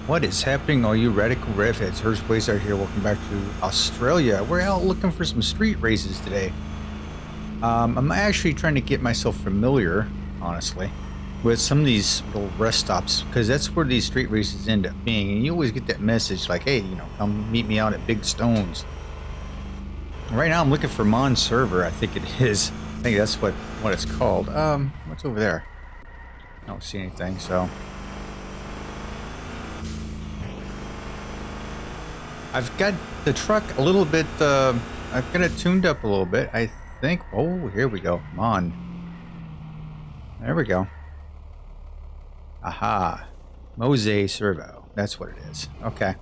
What is happening, all you radical RevHeads? Hurst Quayzar here. Welcome back to Australia. We're out looking for some street races today. I'm actually trying to get myself familiar, honestly, with some of these little rest stops, because that's where these street races end up being. And you always get that message like, hey, come meet me out at Big Stones. Right now I'm looking for Mon Server, I think it is. I think that's what it's called. What's over there? I don't see anything, so... I've got the truck a little bit, I've got it tuned up a little bit, I think. Oh, here we go. Come on. There we go. Aha. Mose Servo. That's what it is. Okay.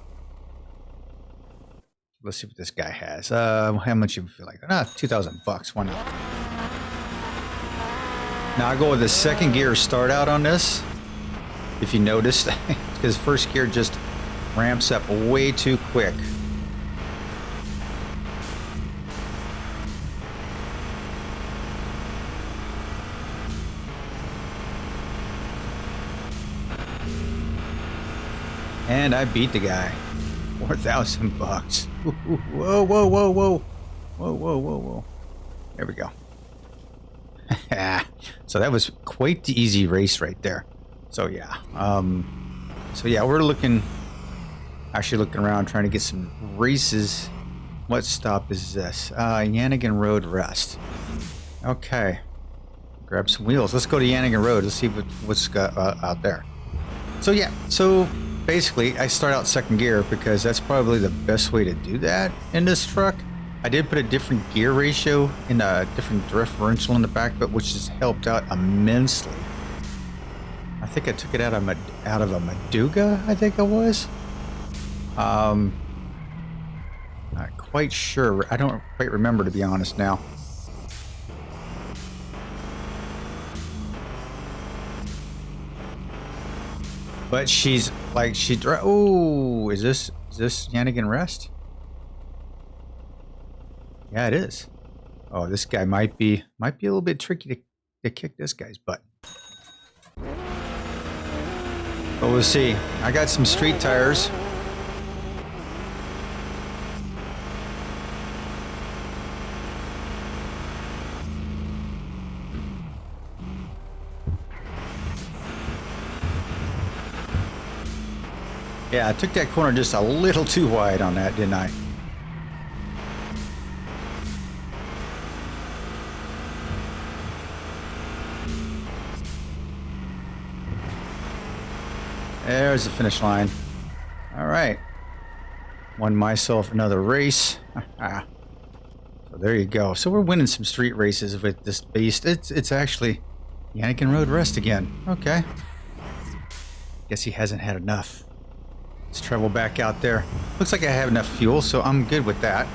Let's see what this guy has. How much you feel like that? 2,000 bucks. Why not? Now I go with the second gear start out on this. If you noticed, because first gear just ramps up way too quick. And I beat the guy. 4,000 bucks. Whoa, whoa, whoa, whoa. Whoa, whoa, whoa, whoa. There we go. So that was quite the easy race right there. So yeah. We're actually looking around trying to get some races. What stop is this? Yannigan Road Rest. Okay. Grab some wheels. Let's go to Yannigan Road. Let's see what's out there. So yeah, basically I start out second gear because that's probably the best way to do that in this truck. I did put a different gear ratio in a different differential in the back, but which has helped out immensely. I think I took it out of a Maduga, I think it was. Not quite sure. I don't quite remember, to be honest now. But she's like, oh, is this Yannigan Rest? Yeah, it is. Oh, this guy might be a little bit tricky to kick this guy's butt. But we'll see. I got some street tires. Yeah, I took that corner just a little too wide on that, didn't I? There's the finish line. All right. Won myself another race. So there you go. So we're winning some street races with this beast. It's actually Yannigan Road Rest again. Okay. Guess he hasn't had enough. Let's travel back out there. Looks like I have enough fuel, so I'm good with that.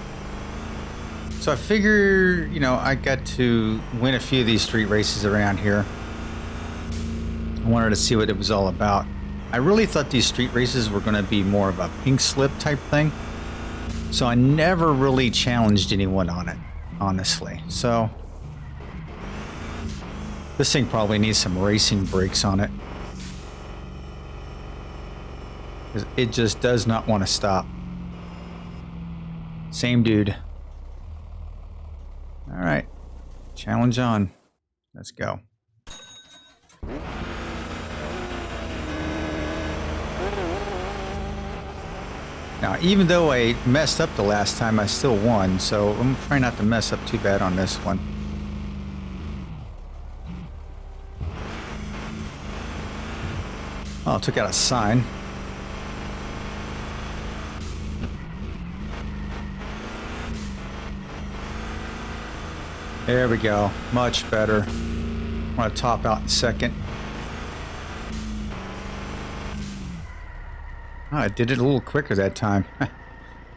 So I figure, I got to win a few of these street races around here. I wanted to see what it was all about. I really thought these street races were going to be more of a pink slip type thing. So I never really challenged anyone on it, honestly. So this thing probably needs some racing brakes on it. It just does not want to stop. Same dude. All right. Challenge on. Let's go. Now, even though I messed up the last time, I still won, so I'm trying not to mess up too bad on this one. Oh, I took out a sign. There we go. Much better. I want to top out in second. Oh, I did it a little quicker that time.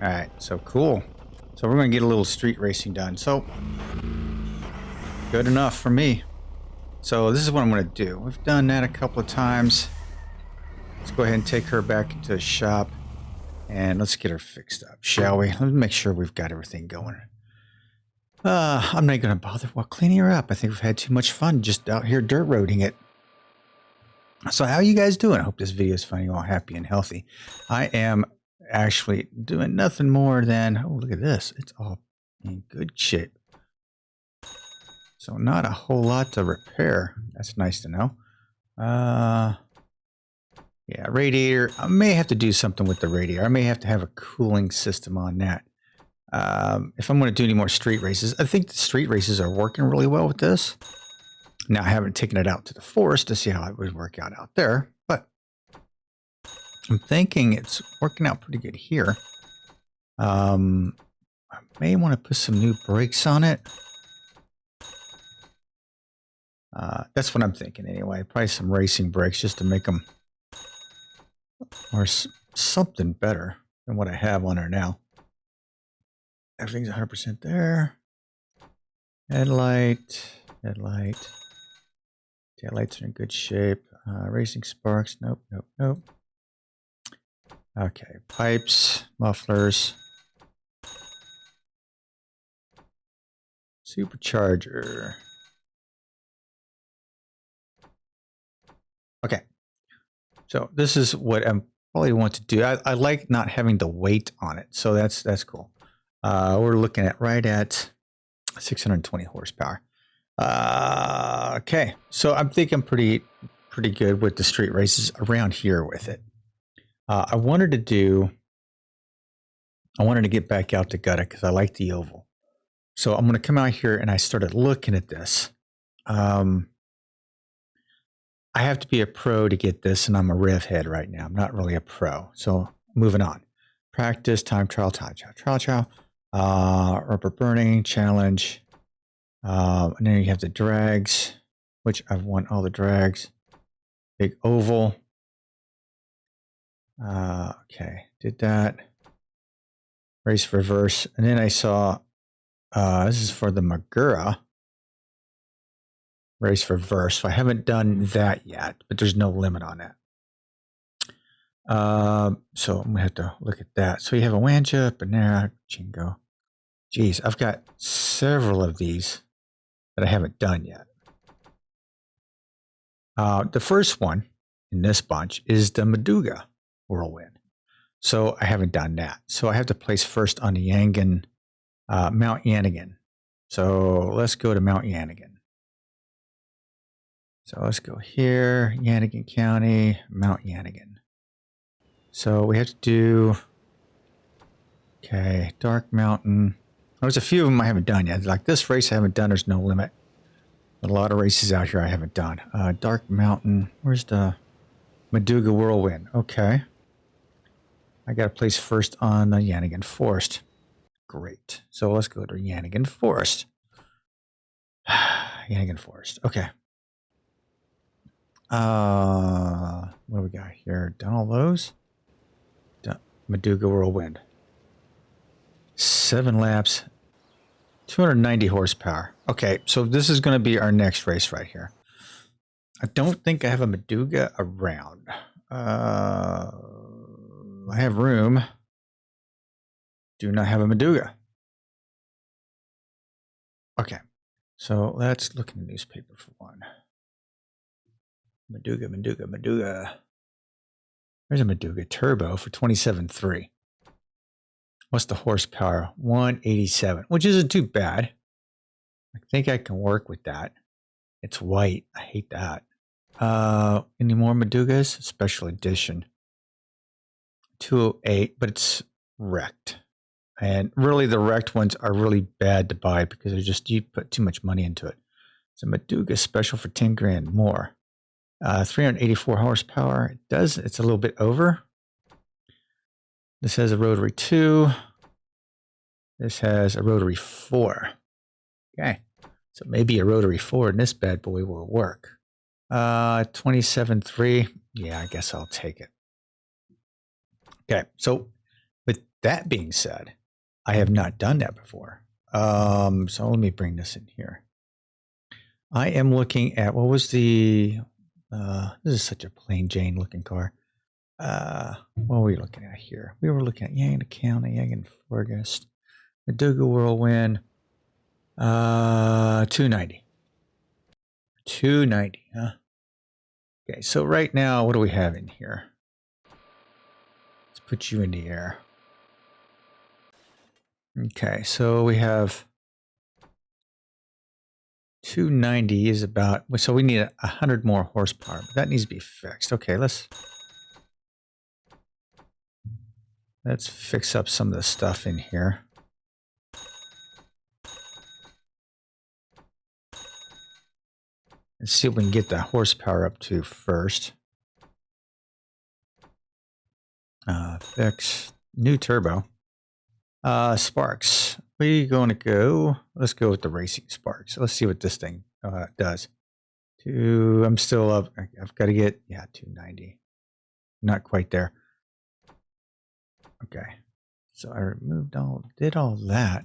Alright, so cool. So we're going to get a little street racing done. So, good enough for me. So this is what I'm going to do. We've done that a couple of times. Let's go ahead and take her back into the shop. And let's get her fixed up, shall we? Let's make sure we've got everything going. I'm not going to bother cleaning her up. I think we've had too much fun just out here dirt roading it. So how you guys doing? I hope this video is finding you all happy and healthy. I am actually doing nothing more than, oh, look at this. It's all in good shape. So not a whole lot to repair. That's nice to know. Yeah, radiator. I may have to do something with the radiator. I may have to have a cooling system on that. If I'm going to do any more street races, I think the street races are working really well with this. Now, I haven't taken it out to the forest to see how it would work out there, but I'm thinking it's working out pretty good here. I may want to put some new brakes on it. That's what I'm thinking anyway. Probably some racing brakes just to make them or something better than what I have on there now. Everything's 100% there. Headlight. Taillights are in good shape. Racing sparks. Nope. Okay. Pipes, mufflers. Supercharger. Okay. So this is what I probably want to do. I like not having the weight on it. So that's cool. We're looking at right at 620 horsepower. Okay, so I'm thinking pretty good with the street races around here with it. I wanted to get back out to Gutta because I like the oval. So I'm going to come out here and I started looking at this. I have to be a pro to get this, and I'm a RevHead right now. I'm not really a pro. So moving on. Practice, time trial. Rubber burning, challenge. And then you have the drags, which I've won all the drags. Big oval. Okay, did that. Race reverse. And then I saw, this is for the Magura. Race reverse. So I haven't done that yet, but there's no limit on that. So I'm going to have to look at that. So you have a Wanja, Panera, Chingo. Geez, I've got several of these that I haven't done yet. The first one in this bunch is the Maduga Whirlwind. So I haven't done that. So I have to place first on the Yangan, Mount Yannigan. So let's go to Mount Yannigan. So let's go here, Yannigan County, Mount Yannigan. So we have to do, okay, Dark Mountain. There's a few of them I haven't done yet. Like this race I haven't done, there's no limit. A lot of races out here I haven't done. Dark Mountain, where's the Maduga Whirlwind? Okay. I got to place first on the Yannigan Forest. Great. So let's go to Yannigan Forest. Yannigan Forest. Okay. What do we got here? Done all those? Maduga Whirlwind. 7 laps. 290 horsepower. Okay, so this is going to be our next race right here. I don't think I have a Maduga around. I have room. Do not have a Maduga. Okay, so let's look in the newspaper for one. Maduga. There's a Maduga Turbo for 27.3. What's the horsepower? 187, which isn't too bad. I think I can work with that. It's white. I hate that. Any more Madugas? Special edition. 208, but it's wrecked. And really, the wrecked ones are really bad to buy because they're just, you put too much money into it. It's a Maduga special for 10 grand more. 384 horsepower. It's a little bit over. This has a rotary 2. This has a rotary 4. Okay. So maybe a rotary 4 in this bad boy will work. 27.3. Yeah, I guess I'll take it. Okay. So with that being said, I have not done that before. So let me bring this in here. I am looking at, what was the, this is such a plain Jane looking car. What were we looking at here? We were looking at Yangan County, Yangan Forest, Maduga Whirlwind, 290. 290, huh? Okay, so right now, what do we have in here? Let's put you in the air. Okay, so we have 290 is about, so we need 100 more horsepower, but that needs to be fixed. Okay, let's fix up some of the stuff in here. Let's see if we can get the horsepower up to first. Fix new turbo. Sparks. We're going to go. Let's go with the racing sparks. Let's see what this thing does. I'm still up. I've got to get 290. Not quite there. Okay. So I did all that.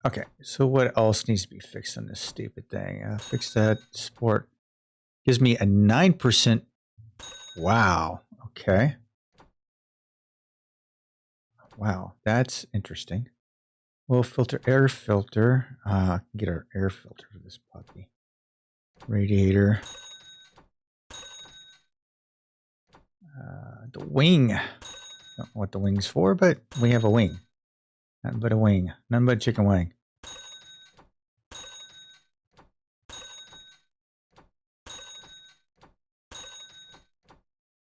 Okay. So what else needs to be fixed on this stupid thing? Fix that. Sport gives me a 9%. Wow. Okay. Wow, that's interesting. We'll filter, air filter. Get our air filter for this puppy. Radiator. The wing. Don't know what the wing's for, but we have a wing. Nothing but a wing. Nothing but chicken wing.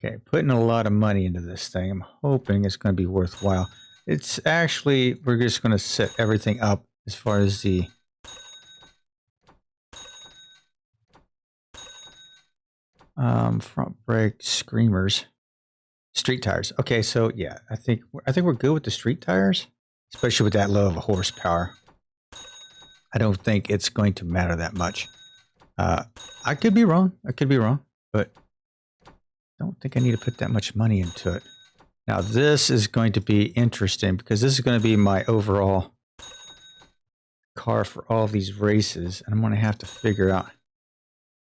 Okay, putting a lot of money into this thing. I'm hoping it's going to be worthwhile. It's actually, we're just going to set everything up as far as the front brake, screamers, street tires. Okay, so yeah, I think we're good with the street tires, especially with that low of a horsepower. I don't think it's going to matter that much. I could be wrong. But I don't think I need to put that much money into it. Now this is going to be interesting because this is going to be my overall car for all these races, and I'm going to have to figure out.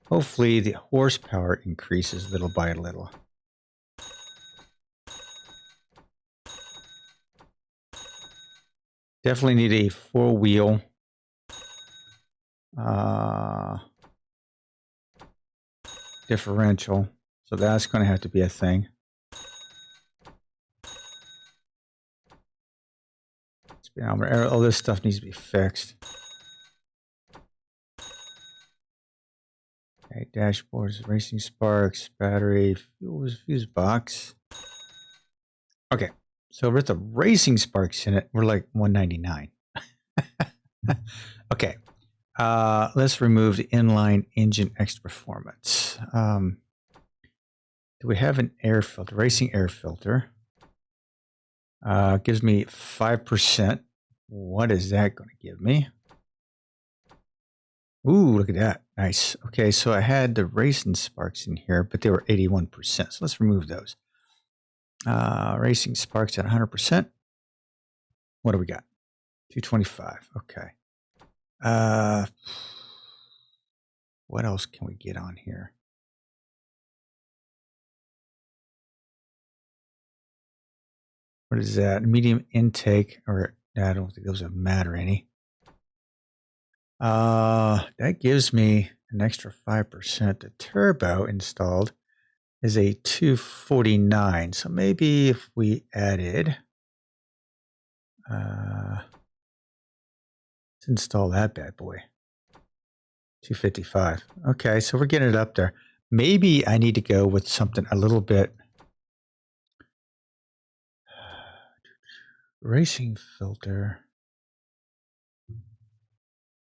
Hopefully the horsepower increases little by little. Definitely need a 4-wheel. Differential. So that's going to have to be a thing. All this stuff needs to be fixed. Okay, dashboards, racing sparks, battery, fuse box. Okay, so with the racing sparks in it, we're like 199. Okay, let's remove the inline engine extra performance. Do we have an air filter? Racing air filter. Gives me 5%. What is that going to give me? Ooh, look at that. Nice. Okay, so I had the racing sparks in here, but they were 81%. So let's remove those. Racing sparks at 100%. What do we got? 225. Okay. What else can we get on here? What is that? Medium intake, or I don't think those matter any. That gives me an extra 5%. The turbo installed is a 249. So maybe if we added, let's install that bad boy. 255. Okay, so we're getting it up there. Maybe I need to go with something a little bit. Racing filter.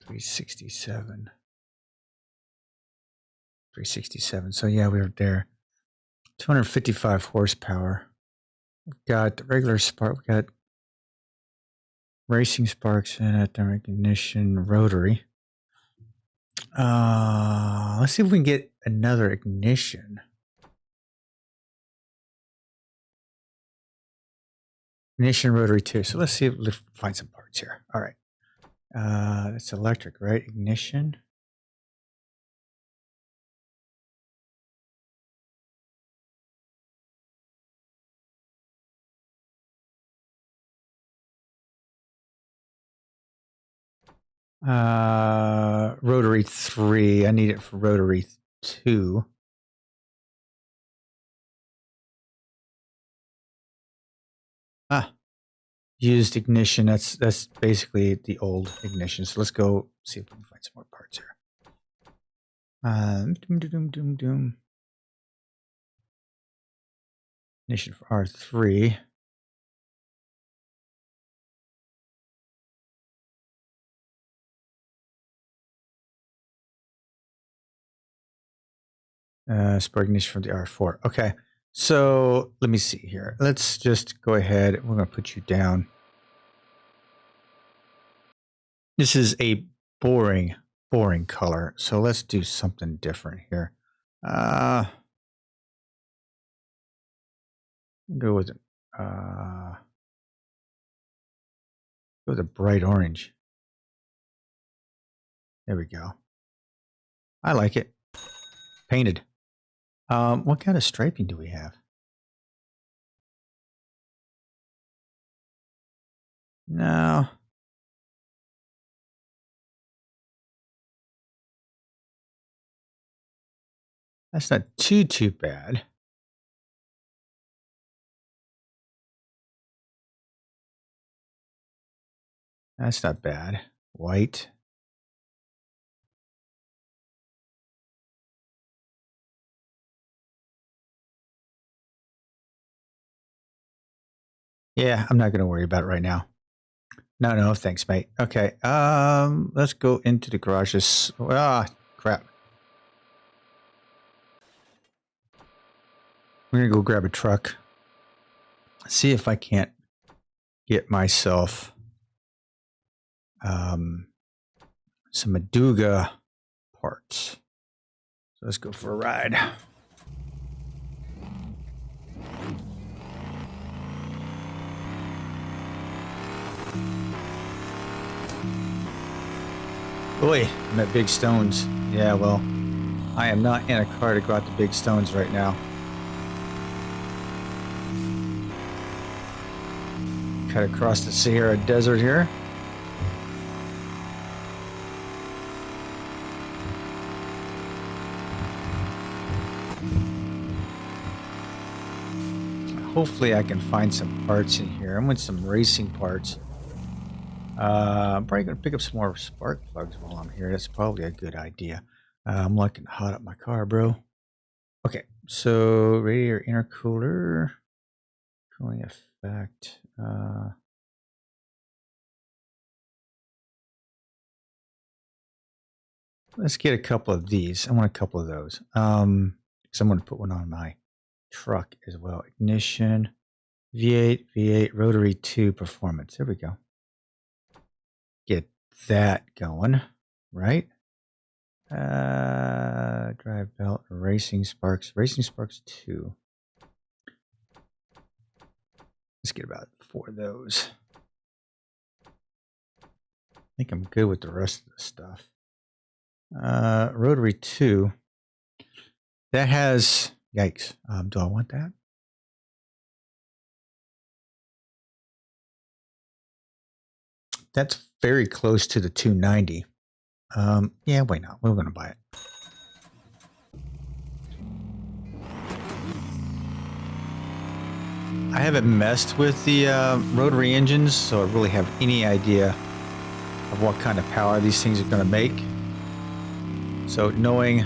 367. 367. So yeah, we were there. 255 horsepower. We've got the regular spark. We got racing sparks in it. The ignition rotary. Let's see if we can get another ignition. Ignition rotary too. So let's see if we find some parts here. All right. That's electric, right? Ignition. Rotary 3. I need it for rotary 2. used ignition. That's basically the old ignition. So let's go see if we can find some more parts here. Doom. Ignition for R3. Spark ignition from the R4. Okay, so let me see here. Let's just go ahead. We're going to put you down. This is a boring color. So let's do something different here. Go with a bright orange. There we go. I like it. Painted. What kind of striping do we have? No. That's not too bad. That's not bad. White. Yeah, I'm not going to worry about it right now. No, thanks, mate. Okay, let's go into the garages. Crap. We're going to go grab a truck. See if I can't get myself some Maduga parts. So let's go for a ride. Boy, I'm at Big Stones. Yeah, well, I am not in a car to go out to Big Stones right now. Cut across the Sahara Desert here. Hopefully I can find some parts in here. I'm with some racing parts. I'm probably going to pick up some more spark plugs while I'm here. That's probably a good idea. I'm looking to hot up my car, bro. Okay, so radiator intercooler. Cooling effect. Let's get a couple of these. I want a couple of those. Because I'm going to put one on my truck as well. Ignition. V8, rotary 2 performance. There we go. Get that going, right? Drive belt, racing sparks 2. Let's get about 4 of those. I think I'm good with the rest of the stuff. Rotary 2. That has, yikes. Do I want that? That's very close to the 290. Yeah, why not? We're going to buy it. I haven't messed with the rotary engines, so I really have any idea of what kind of power these things are going to make. So knowing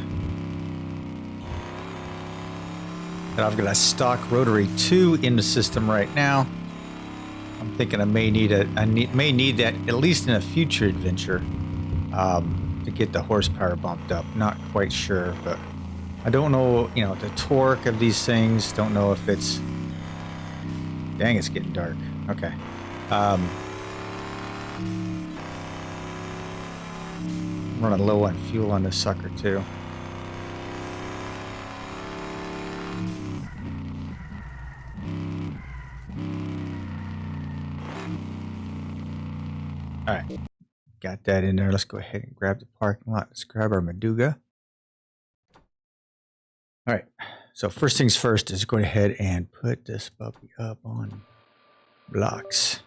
that I've got a stock rotary 2 in the system right now, I'm thinking I may need may need that at least in a future adventure to get the horsepower bumped up. Not quite sure, but I don't know, the torque of these things. Don't know if it's... Dang, it's getting dark. Okay. Running low on fuel on this sucker too. All right, got that in there. Let's go ahead and grab the parking lot. Let's grab our Maduga. All right, so first things first is go ahead and put this puppy up on blocks.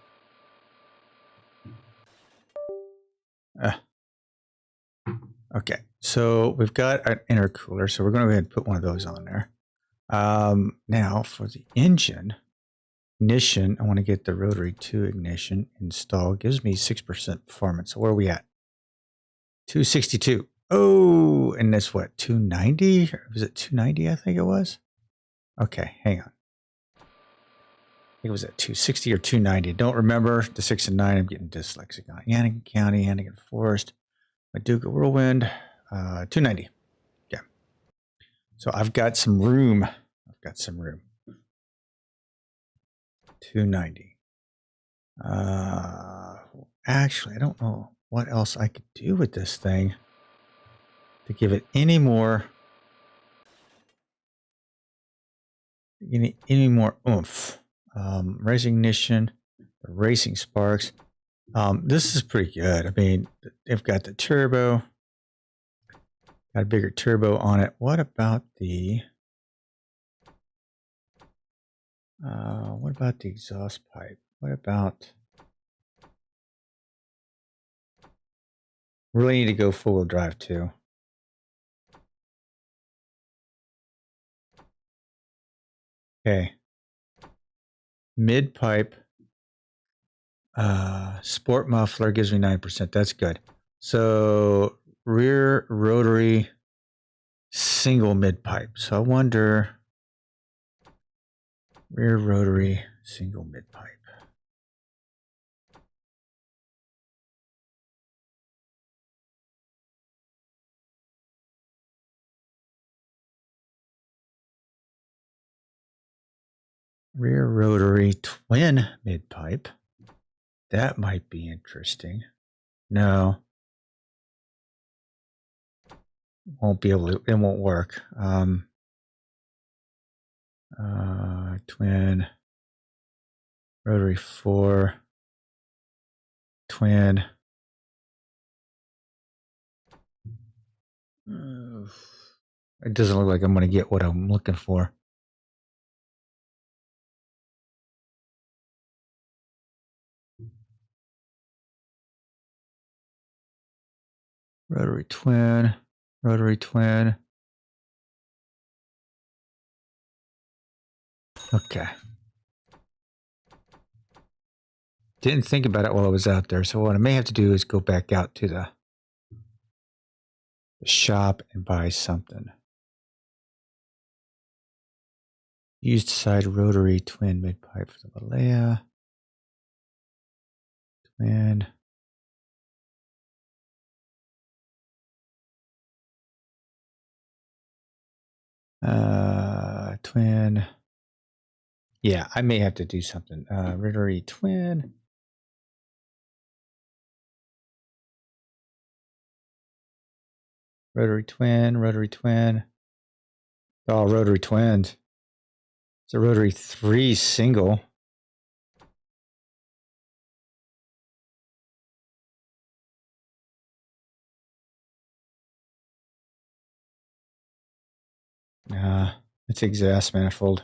Okay, so we've got an intercooler, so we're going to go ahead and put one of those on there. Now for the engine, ignition. I want to get the rotary 2 ignition installed. Gives me 6% performance. So where are we at? 262. Oh, and that's what, 290? Was it 290? I think it was. Okay, hang on. I think it was at 260 or 290. Don't remember. The 6 and 9. I'm getting dyslexic on Anakin County, Anakin Forest, Paducah Whirlwind. 290. Yeah. So I've got some room. 290. Actually, I don't know what else I could do with this thing to give it any more oomph. Racing ignition, racing sparks. This is pretty good. I mean, they've got the turbo, got a bigger turbo on it. What about the exhaust pipe? What about, really need to go four-wheel drive too. Okay. Mid pipe, sport muffler gives me 9%. That's good. So rear rotary single mid pipe. So I wonder, rear rotary single mid pipe. Rear rotary twin mid pipe. That might be interesting. No. Won't be able to, it won't work. Twin rotary 4 twin. It doesn't look like I'm going to get what I'm looking for. Rotary twin, rotary twin. Okay. Didn't think about it while I was out there. So what I may have to do is go back out to the shop and buy something. Used side rotary twin mid pipe for the Valleja. Twin. Twin. Yeah, I may have to do something. Rotary twin. Rotary twin, rotary twin. Oh, rotary twins. It's a rotary 3 single. It's exhaust manifold.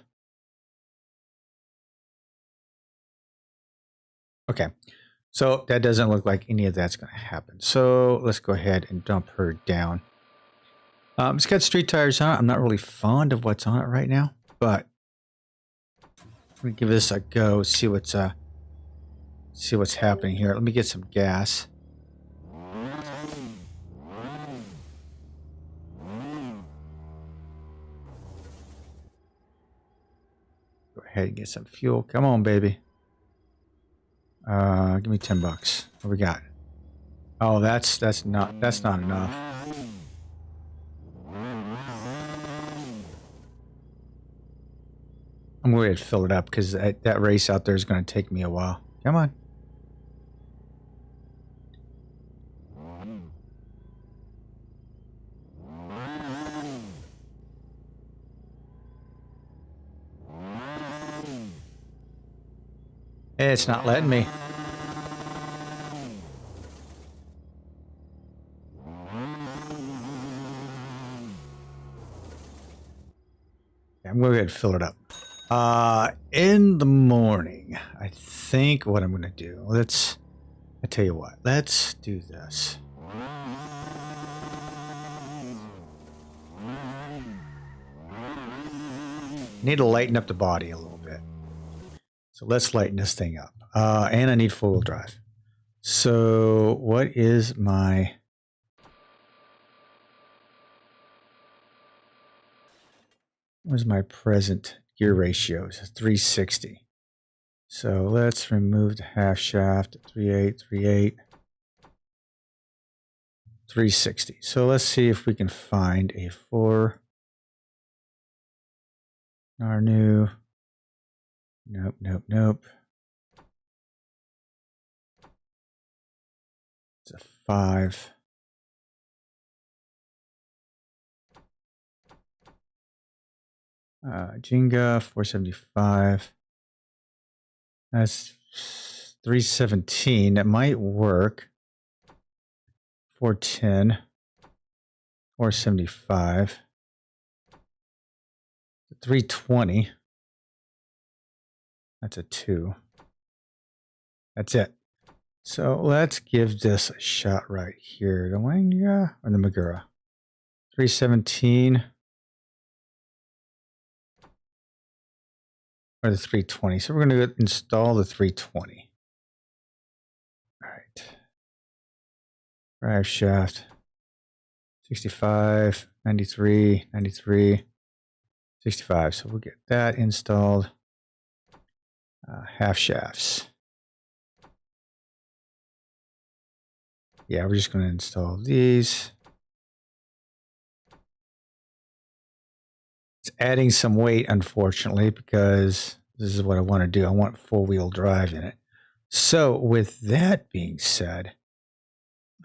Okay, so that doesn't look like any of that's going to happen. So let's go ahead and dump her down. It's got street tires on it. I'm not really fond of what's on it right now, but I'm gonna give this a go. See what's happening here. Let me get some gas. Go ahead and get some fuel. Come on, baby. Give me $10. What we got? Oh, that's not enough. I'm going to fill it up because that race out there is going to take me a while. Come on. It's not letting me. I'm going to go ahead and fill it up. In the morning, I think what I'm going to do, I tell you what, let's do this. Need to lighten up the body a little bit. So let's lighten this thing up. And I need four-wheel drive. So what is my... What's my present gear ratio? It's 360. So let's remove the half shaft. 38, 38. 360. So let's see if we can find a 4. Our new. Nope, nope, nope. It's a 5. Jenga 475. That's 317. That might work. 410. 475. 320. That's a 2. That's it. So let's give this a shot right here. The Wanga or the Magura? 317 or the 320. So we're going to install the 320. All right. Drive shaft 65, 93, 93, 65. So we'll get that installed. Half shafts. Yeah, we're just going to install these. It's adding some weight, unfortunately, because this is what I want to do. I want four-wheel drive in it. So with that being said,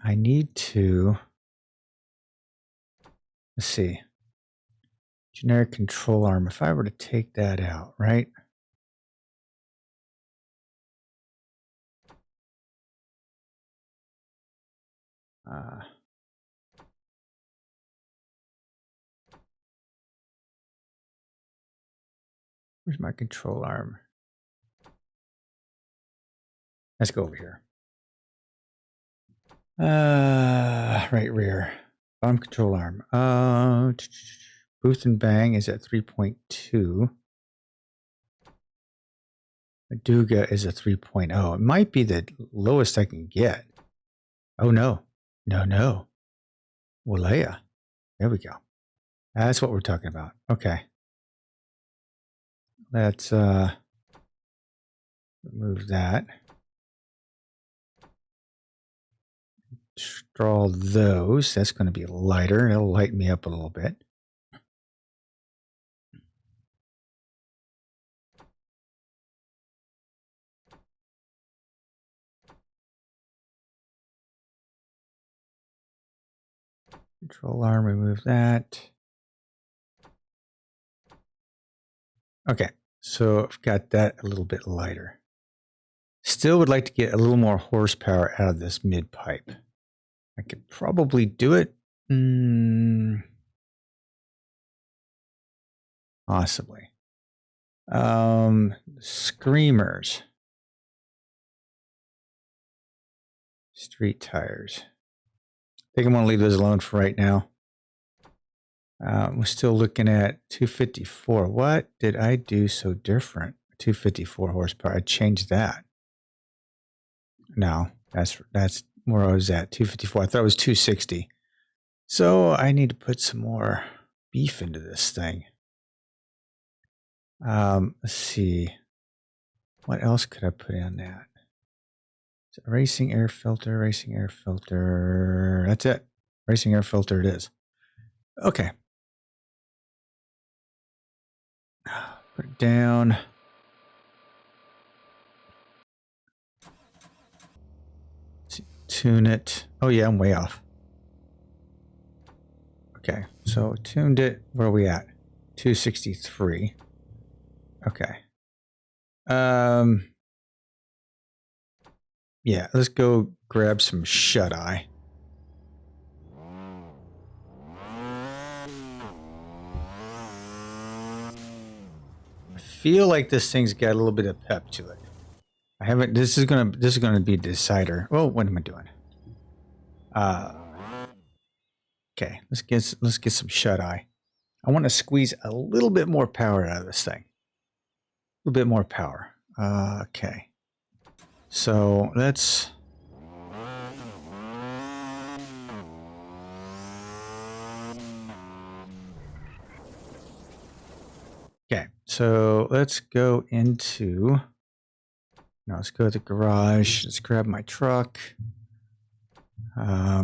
I need to, let's see, generic control arm. If I were to take that out, right? Where's my control arm? Let's go over here. Right rear. Bottom control arm. Boost and bang is at 3.2. Aduga is a 3.0. It might be the lowest I can get. Oh, no. No, no. Walea. There we go. That's what we're talking about. Okay. Let's remove that. Draw those. That's going to be lighter. It'll lighten me up a little bit. Control arm, remove that. Okay, so I've got that a little bit lighter. Still would like to get a little more horsepower out of this mid pipe. I could probably do it. Possibly. Screamers. Street tires. I think I'm going to leave those alone for right now. We're still looking at 254. What did I do so different? 254 horsepower. I changed that. No, that's where I was at. 254. I thought it was 260. So I need to put some more beef into this thing. Let's see. What else could I put in that? Racing air filter, racing air filter. That's it. Racing air filter it is. Okay. Put it down. Tune it. Oh yeah, I'm way off. Okay, so tuned it. Where are we at? 263. Okay. Yeah, let's go grab some shut-eye. I feel like this thing's got a little bit of pep to it. I haven't. This is gonna be a decider. Oh, what am I doing? Okay, let's get some shut-eye. I want to squeeze a little bit more power out of this thing. A little bit more power. Okay. So let's... Okay, so let's go into... Now let's go to the garage. Let's grab my truck. Yeah,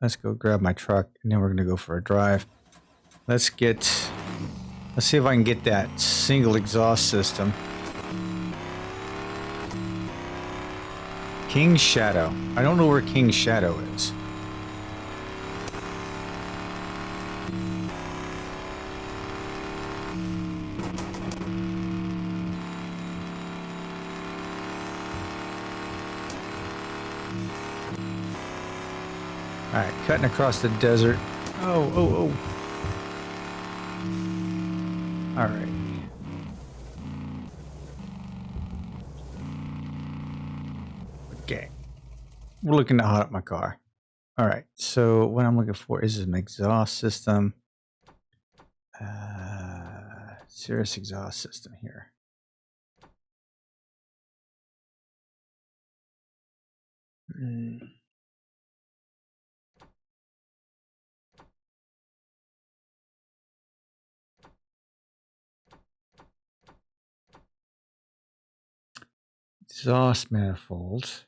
let's go grab my truck, and then we're going to go for a drive. Let's see if I can get that single exhaust system. King's Shadow. I don't know where King's Shadow is. All right, cutting across the desert. Oh. All right. Okay. We're looking to hot up my car. All right. So what I'm looking for is an exhaust system. Serious exhaust system here. Exhaust manifold.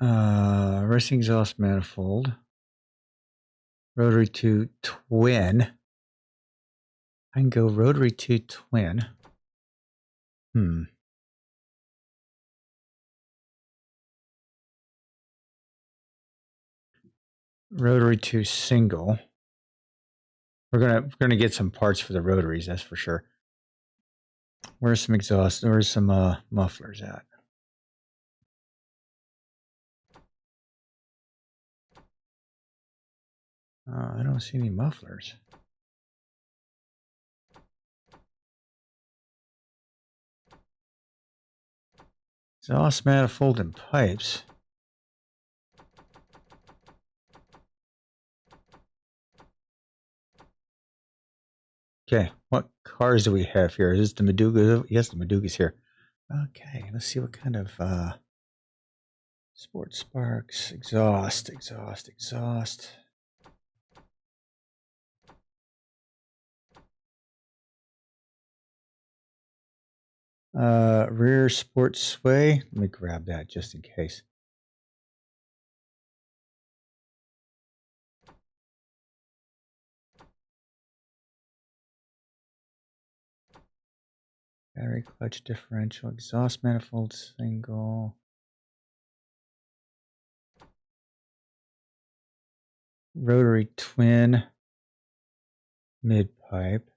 Racing exhaust manifold. Rotary 2 twin. I can go rotary 2 twin. Rotary 2 single. We're gonna get some parts for the rotaries, that's for sure. Where's some exhaust? Where's some mufflers at? I don't see any mufflers. Exhaust manifold and pipes. Okay, what cars do we have here? Is this the Maduga? Yes, the Maduga's here. Okay, let's see what kind of Sport Sparks, exhaust. Rear sport sway. Let me grab that just in case. Battery clutch differential, exhaust manifold single. Rotary twin mid pipe.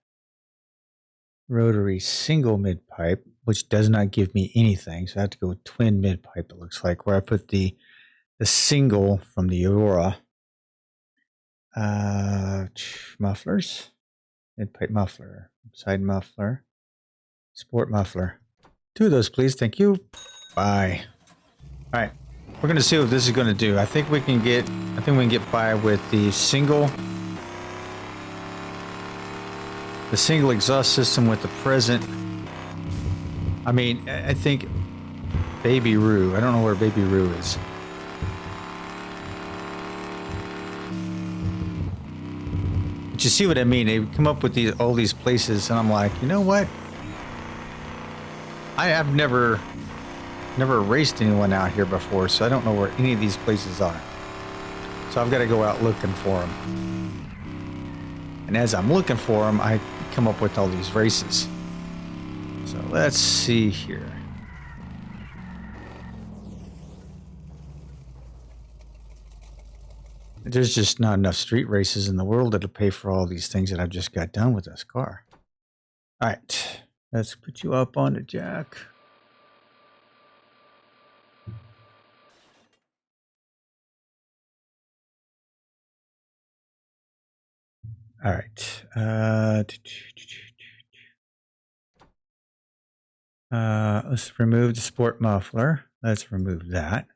Rotary single mid pipe, which does not give me anything. So I have to go with twin mid pipe, it looks like, where I put the single from the Aurora. Mufflers. Mid pipe muffler. Side muffler. Sport muffler. 2 of those, please. Thank you. Bye. All right. We're going to see what this is going to do. I think we can get by with the single exhaust system with the present. I mean, I think Baby Roo. I don't know where Baby Roo is. But you see what I mean? They come up with all these places, and I'm like, you know what? I have never raced anyone out here before, so I don't know where any of these places are. So I've got to go out looking for them. And as I'm looking for them, I come up with all these races. So let's see here. There's just not enough street races in the world that'll pay for all these things that I've just got done with this car. All right, let's put you up on the jack. All right. Let's remove the sport muffler. Let's remove that.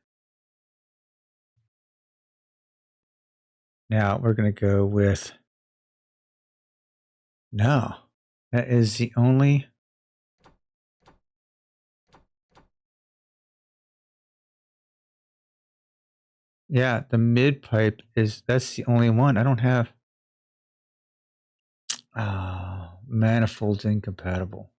Now we're going to go with, no, That is the only. Yeah, the mid pipe that's the only one. I don't have. Manifolds incompatible.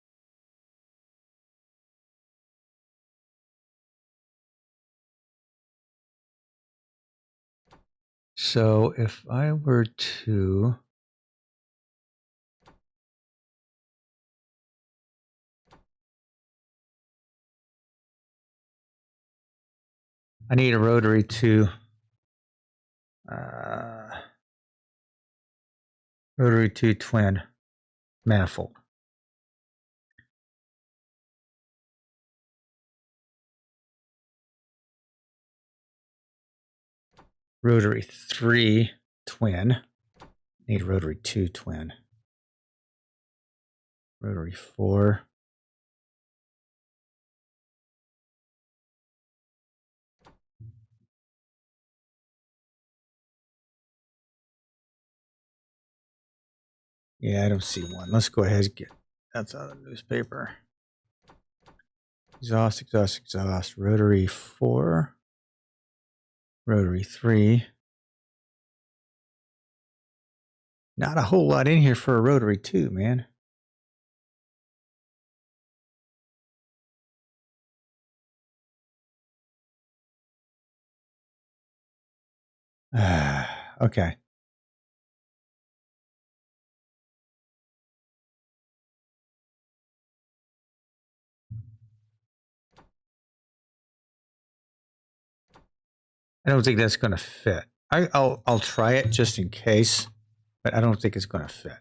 So if I were to I need a rotary 2 twin manifold. Rotary 3 twin. Need a rotary 2 twin. Rotary 4. Yeah, I don't see one. Let's go ahead and get that's out of the newspaper. Exhaust, exhaust, exhaust. Rotary 4. Rotary 3. Not a whole lot in here for a rotary 2, man. Okay. I don't think that's going to fit. I'll try it just in case, but I don't think it's going to fit.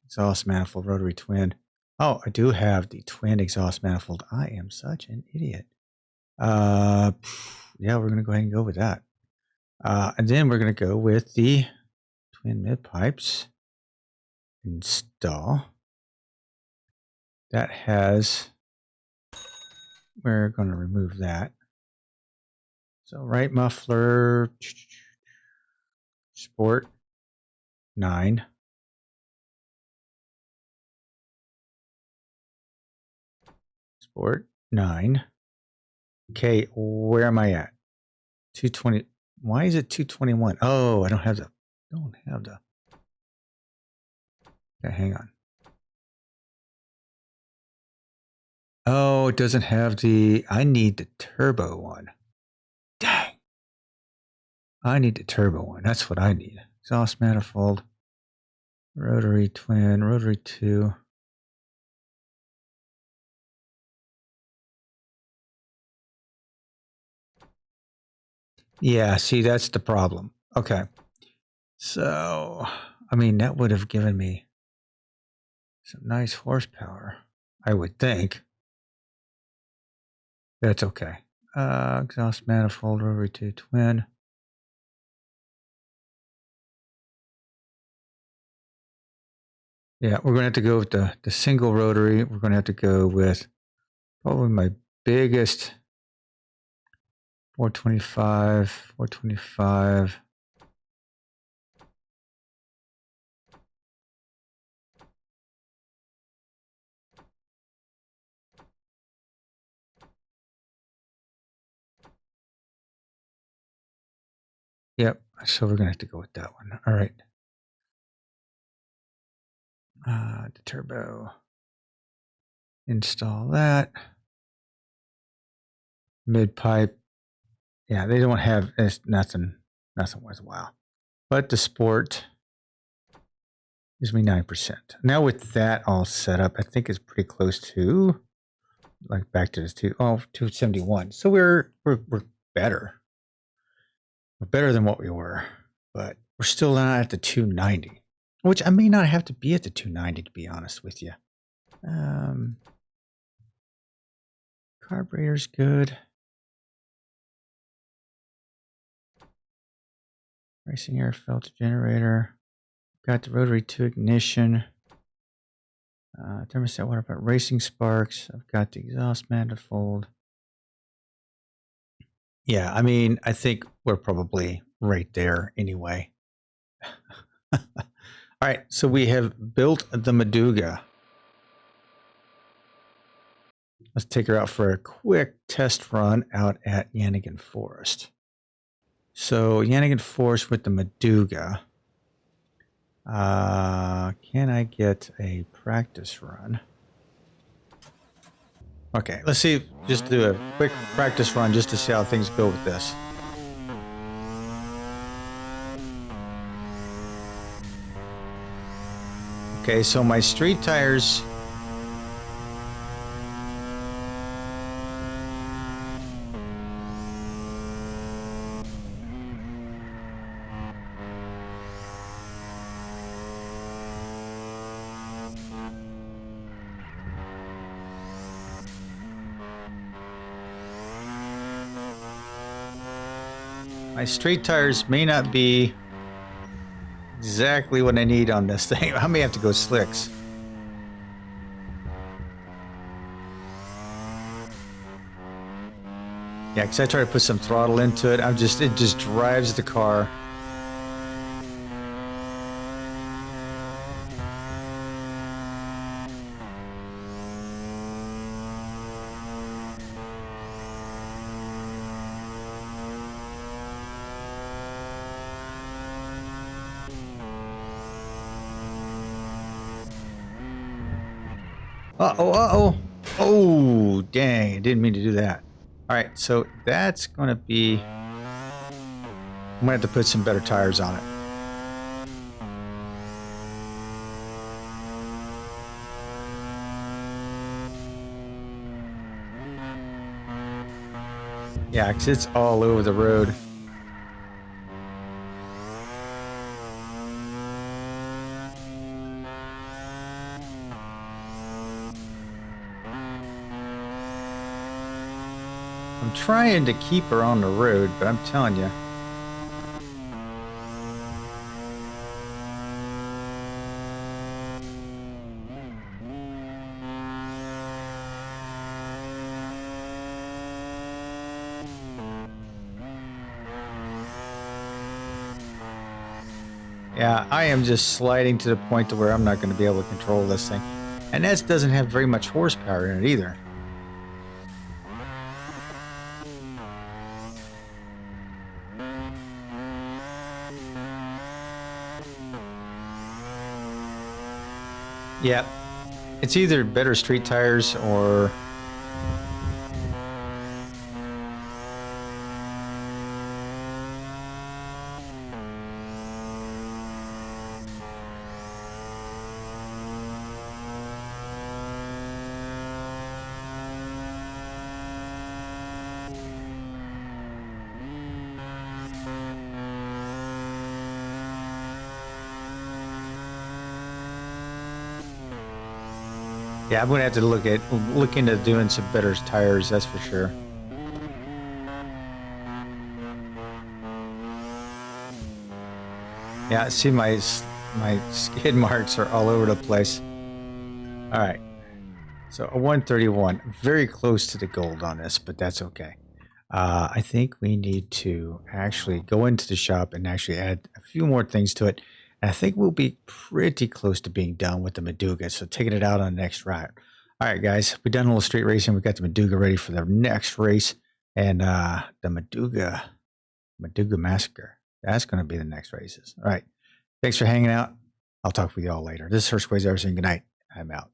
Exhaust manifold rotary twin. Oh, I do have the twin exhaust manifold. I am such an idiot. Yeah, we're going to go ahead and go with that. And then we're going to go with the twin mid pipes. Install. That has, we're going to remove that. So right muffler, sport 9. Sport 9. Okay, where am I at? 220. Why is it 221? Oh, I don't have the. Okay, hang on. Oh, it doesn't have the. I need the turbo one. Dang. I need the turbo one. That's what I need. Exhaust manifold. Rotary twin. Rotary 2. Yeah, see, that's the problem. Okay. So, I mean, that would have given me some nice horsepower, I would think. That's okay. Exhaust manifold, rotary 2 twin. Yeah, we're going to have to go with the single rotary. We're going to have to go with probably my biggest 425, 425. Yep, so we're going to have to go with that one. All right. The turbo. Install that. Mid pipe. Yeah, they don't have, it's nothing worthwhile. But the sport gives me 9%. Now with that all set up, I think it's pretty close to, like back to this 271. So we're better. We're better than what we were, but we're still not at the 290, which I may not have to be at the 290 to be honest with you. Carburetor's good. Racing air filter generator. Got the rotary 2 ignition. Thermostat water pump, racing sparks. I've got the exhaust manifold. Yeah, I mean, I think we're probably right there anyway. All All right, so we have built the Maduga. Let's take her out for a quick test run out at Yannigan Forest. So Yannigan Forest with the Maduga. Can I get a practice run? Okay, let's see. Just do a quick practice run just to see how things go with this. Okay, so my street tires. My street tires may not be exactly what I need on this thing. I may have to go slicks. Yeah, because I try to put some throttle into it. it just drives the car. Uh-oh. Oh, dang. I didn't mean to do that. All right, so that's going to be... I'm going to have to put some better tires on it. Yeah, because it's all over the road. I'm trying to keep her on the road, but I'm telling you. Yeah, I am just sliding to the point to where I'm not going to be able to control this thing. And that doesn't have very much horsepower in it either. Yeah, it's either better street tires or... Yeah, I'm gonna have to look into doing some better tires, that's for sure. Yeah, see my skid marks are all over the place. All right, so a 131, very close to the gold on this, but that's okay. I think we need to actually go into the shop and actually add a few more things to it. And I think we'll be pretty close to being done with the Maduga, so taking it out on the next route. All right, guys, we've done a little street racing. We got the Maduga ready for the next race, and the Maduga Massacre. That's going to be the next races. All right, thanks for hanging out. I'll talk with you all later. This is Hurst Quayzar saying good night. I'm out.